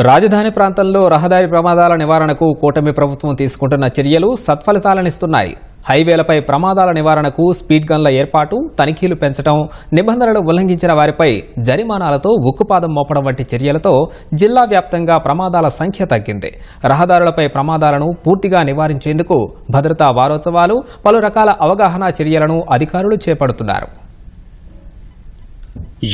రాజధాని ప్రాంతంలో రహదారి ప్రమాదాల నివారణకు కూటమి ప్రభుత్వం తీసుకుంటున్న చర్యలు సత్ఫలితాలనిస్తున్నాయి. హైవేలపై ప్రమాదాల నివారణకు స్పీడ్ గన్ల ఏర్పాటు, తనిఖీలు పెంచడం, నిబంధనలు ఉల్లంఘించిన వారిపై జరిమానాలతో ఉక్కుపాదం మోపడం వంటి చర్యలతో జిల్లా వ్యాప్తంగా ప్రమాదాల సంఖ్య తగ్గింది. రహదారులపై ప్రమాదాలను పూర్తిగా నివారించేందుకు భద్రతా వారోత్సవాలు, పలు రకాల అవగాహన చర్యలను అధికారులు చేపడుతున్నారు.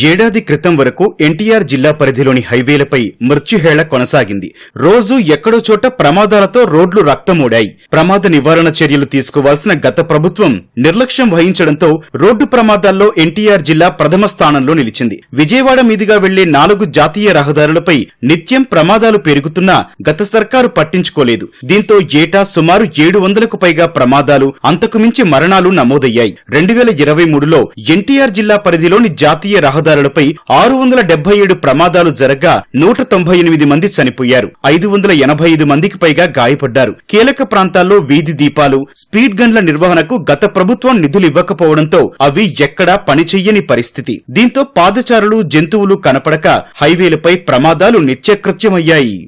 ఏడాది క్రితం వరకు ఎన్టీఆర్ జిల్లా పరిధిలోని హైవేలపై మృత్యుహేళ కొనసాగింది. రోజు ఎక్కడో చోట ప్రమాదాలతో రోడ్లు రక్తమూడాయి. ప్రమాద నివారణ చర్యలు తీసుకోవాల్సిన గత ప్రభుత్వం నిర్లక్ష్యం వహించడంతో రోడ్డు ప్రమాదాల్లో ఎన్టీఆర్ జిల్లా ప్రథమ స్థానంలో నిలిచింది. విజయవాడ మీదుగా వెళ్లే 4 జాతీయ రహదారులపై నిత్యం ప్రమాదాలు పెరుగుతున్నా గత సర్కారు పట్టించుకోలేదు. దీంతో ఏటా సుమారు 700కు పైగా ప్రమాదాలు, అంతకుమించి మరణాలు నమోదయ్యాయి. 2023లో ఎన్టీఆర్ జిల్లా పరిధిలోని జాతీయ రహదారులపై 677 ప్రమాదాలు జరగ్గా 198 మంది చనిపోయారు. 585 మందికి పైగా గాయపడ్డారు. కీలక ప్రాంతాల్లో వీధి దీపాలు, స్పీడ్ గన్ల నిర్వహణకు గత ప్రభుత్వం నిధులివ్వకపోవడంతో అవి ఎక్కడా పనిచెయ్యని పరిస్థితి. దీంతో పాదచారులు, జంతువులు కనపడక హైవేలపై ప్రమాదాలు నిత్యకృత్యమయ్యాయి.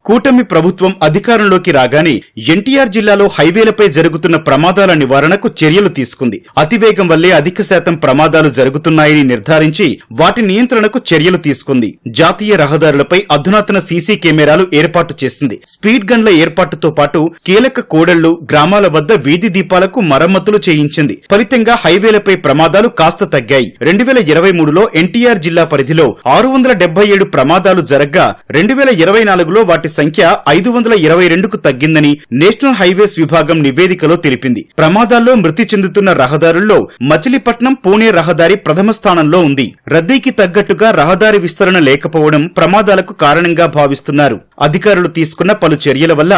కూటమి ప్రభుత్వం అధికారంలోకి రాగానే ఎన్టీఆర్ జిల్లాలో హైవేలపై జరుగుతున్న ప్రమాదాల నివారణకు చర్యలు తీసుకుంది. అతివేగం వల్లే అధిక శాతం ప్రమాదాలు జరుగుతున్నాయని నిర్ధారించి వాటి నియంత్రణకు చర్యలు తీసుకుంది. జాతీయ రహదారులపై అధునాతన సీసీ కెమెరాలు ఏర్పాటు చేసింది. స్పీడ్ గన్ల ఏర్పాటుతో పాటు కీలక కూడళ్లు, గ్రామాల వద్ద వీధి దీపాలకు మరమ్మతులు చేయించింది. ఫలితంగా హైవేలపై ప్రమాదాలు కాస్త తగ్గాయి. 2023లో ఎన్టీఆర్ జిల్లా పరిధిలో 677 ప్రమాదాలు జరగ్గా 2024లో వాటి సంఖ్య 522కు తగ్గిందని నేషనల్ హైవేస్ విభాగం నివేదికలో తెలిపింది. ప్రమాదాల్లో మృతి చెందుతున్న రహదారుల్లో మచిలీపట్నం పూణే రహదారి ప్రథమ స్థానంలో ఉంది. రద్దీకి తగ్గట్టుగా రహదారి విస్తరణ లేకపోవడం ప్రమాదాలకు కారణంగా భావిస్తున్నారు. అధికారులు తీసుకున్న పలు చర్యల వల్ల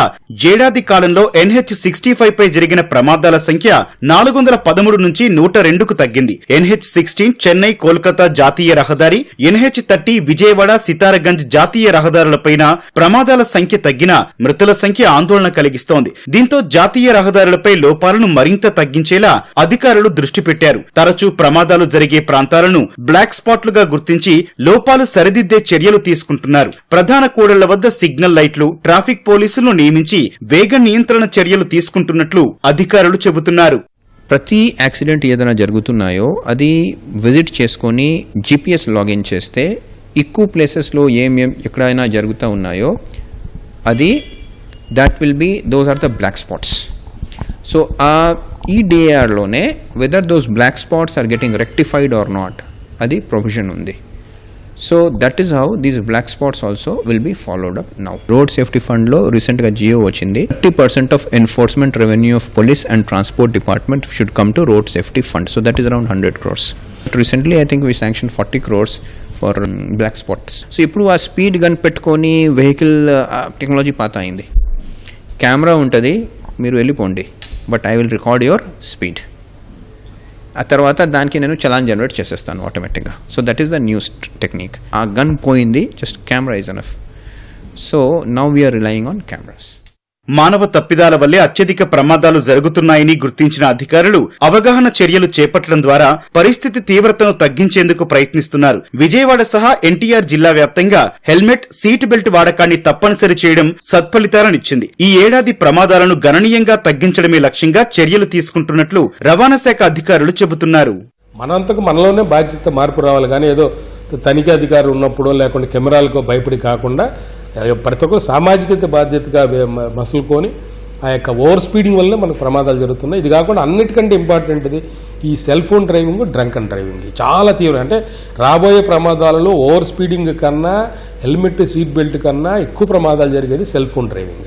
ఏడాది కాలంలో NH65 పై జరిగిన ప్రమాదాల సంఖ్య 413 నుంచి 102కు తగ్గింది. NH16 చెన్నై కోల్కతా జాతీయ రహదారి, NH30 విజయవాడ సితారగంజ్ జాతీయ రహదారులపైన ప్రమాదాల సంఖ్య తగ్గినా మృతుల సంఖ్య ఆందోళన కలిగిస్తోంది. దీంతో జాతీయ రహదారులపై లోపాలను మరింత తగ్గించేలా అధికారులు దృష్టి పెట్టారు. తరచూ ప్రమాదాలు జరిగే ప్రాంతాలను బ్లాక్ స్పాట్లుగా గుర్తించి లోపాలు సరిదిద్దే చర్యలు తీసుకుంటున్నారు. ప్రధాన కూడళ్ల వద్ద సిగ్నల్ లైట్లు, ట్రాఫిక్ పోలీసులను నియమించి వేగ నియంత్రణ చర్యలు తీసుకుంటున్నట్లు అధికారులు చెబుతున్నారు. ప్రతి యాక్సిడెంట్ ఏదైనా జరుగుతున్నాయో అది విజిట్ చేసుకొని GPS లాగిన్ చేస్తే ఎక్కువ ప్లేసెస్లో ఎక్కడైనా జరుగుతూ ఉన్నాయో అది those are the black spots. So ఈ DARలోనే whether those black spots are getting rectified or not అది ప్రొవిజన్ ఉంది. So that is how these black spots also will be followed up now. Road safety ఫండ్లో రీసెంట్గా GO వచ్చింది. 30% of enforcement revenue of police and transport department should come to road safety fund. So that is around 100 crores. Recently I think we sanctioned 40 crores for black spots. So ఇప్పుడు ఆ speed gun పెట్టుకొని vehicle technology పాత అయింది. Camera ఉంటుంది, మీరు వెళ్ళిపోండి, but I will record your speed. ఆ తర్వాత దానికి నేను చలాన్ జనరేట్ చేసేస్తాను ఆటోమేటిక్గా. So that is the new technique. ఆ గన్ పోయింది, just camera is enough. So now we are relying on cameras. మానవ తప్పిదాల వల్లే అత్యధిక ప్రమాదాలు జరుగుతున్నాయని గుర్తించిన అధికారులు అవగాహన చర్యలు చేపట్టడం ద్వారా పరిస్థితి తీవ్రతను తగ్గించేందుకు ప్రయత్నిస్తున్నారు. విజయవాడ సహా ఎన్టీఆర్ జిల్లా వ్యాప్తంగా హెల్మెట్, సీట్ బెల్ట్ వాడకాన్ని తప్పనిసరి చేయడం సత్ఫలితాలనిచ్చింది. ఈ ఏడాది ప్రమాదాలను గణనీయంగా తగ్గించడమే లక్ష్యంగా చర్యలు తీసుకుంటున్నట్లు రవాణా శాఖ అధికారులు చెబుతున్నారు. మనంతకు మనలోనే బాధ్యత మార్పు రావాలి, కానీ ఏదో తనిఖీ అధికారులు ఉన్నప్పుడో లేకుంటే కెమెరాలకు భయపడి కాకుండా ప్రతి ఒక్కరు సామాజిక బాధ్యతగా మసులుకొని ఆ యొక్క ఓవర్ స్పీడింగ్ వల్లనే మనకు ప్రమాదాలు జరుగుతున్నాయి. ఇది కాకుండా అన్నిటికంటే ఇంపార్టెంట్ ఇది ఈ cell phone driving, drunk and driving చాలా తీవ్రం. అంటే రాబోయే ప్రమాదాలలో ఓవర్ స్పీడింగ్ కన్నా, హెల్మెట్, సీట్ బెల్ట్ కన్నా ఎక్కువ ప్రమాదాలు జరిగేది సెల్ ఫోన్ డ్రైవింగ్.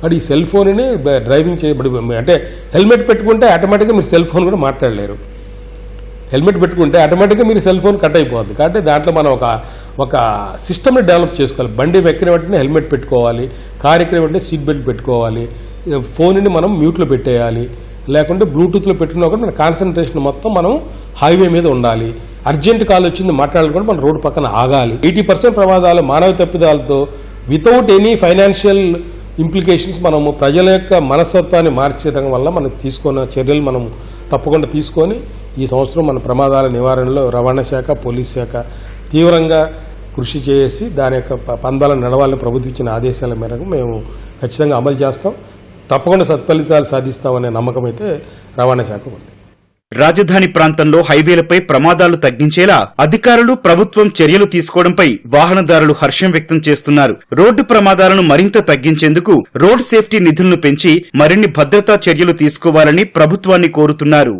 అంటే ఈ సెల్ ఫోన్ని డ్రైవింగ్ చేయబడి అంటే హెల్మెట్ పెట్టుకుంటే ఆటోమేటిక్గా మీరు సెల్ ఫోన్ కూడా మాట్లాడలేరు. హెల్మెట్ పెట్టుకుంటే ఆటోమేటిక్గా మీరు సెల్ ఫోన్ కట్ అయిపోద్ది. కాబట్టి దాంట్లో మనం ఒక సిస్టమ్ని డెవలప్ చేసుకోవాలి. బండి ఎక్కిన వెంటనే హెల్మెట్ పెట్టుకోవాలి, కారు ఎక్కిన వెంటనే సీట్ బెల్ట్ పెట్టుకోవాలి, ఫోన్ని మనం మ్యూట్లో పెట్టేయాలి, లేకుంటే బ్లూటూత్లో పెట్టుకున్నా కూడా మన కాన్సన్ట్రేషన్ మొత్తం మనం హైవే మీద ఉండాలి. అర్జెంట్ కాల్ వచ్చింది మాట్లాడుకుంటే మనం రోడ్డు పక్కన ఆగాలి. 80% ప్రమాదాలు మానవ తప్పిదాలతో వితౌట్ ఎనీ ఫైనాన్షియల్ ఇంప్లికేషన్స్ మనము ప్రజల యొక్క మనస్తత్వాన్ని మార్చడం వల్ల మనం తీసుకున్న చర్యలు మనం తప్పకుండా తీసుకొని ఈ సంవత్సరం మన ప్రమాదాల నివారణలో రవాణా శాఖ, పోలీస్ శాఖ తీవ్రంగా కృషి చేసి దాని యొక్క పందాలను నడవాలని ప్రభుత్వం ఇచ్చిన ఆదేశాల మేరకు మేము ఖచ్చితంగా అమలు చేస్తాం. తప్పకుండా సత్ఫలితాలు సాధిస్తామనే నమ్మకం అయితే రవాణా శాఖ ఉంది. రాజధాని ప్రాంతంలో హైవేలపై ప్రమాదాలు తగ్గించేలా అధికారులు, ప్రభుత్వం చర్యలు తీసుకోవడంపై వాహనదారులు హర్షం వ్యక్తం చేస్తున్నారు. రోడ్డు ప్రమాదాలను మరింత తగ్గించేందుకు రోడ్ సేఫ్టీ నిధులను పెంచి మరిన్ని భద్రతా చర్యలు తీసుకోవాలని ప్రభుత్వాన్ని కోరుతున్నారు.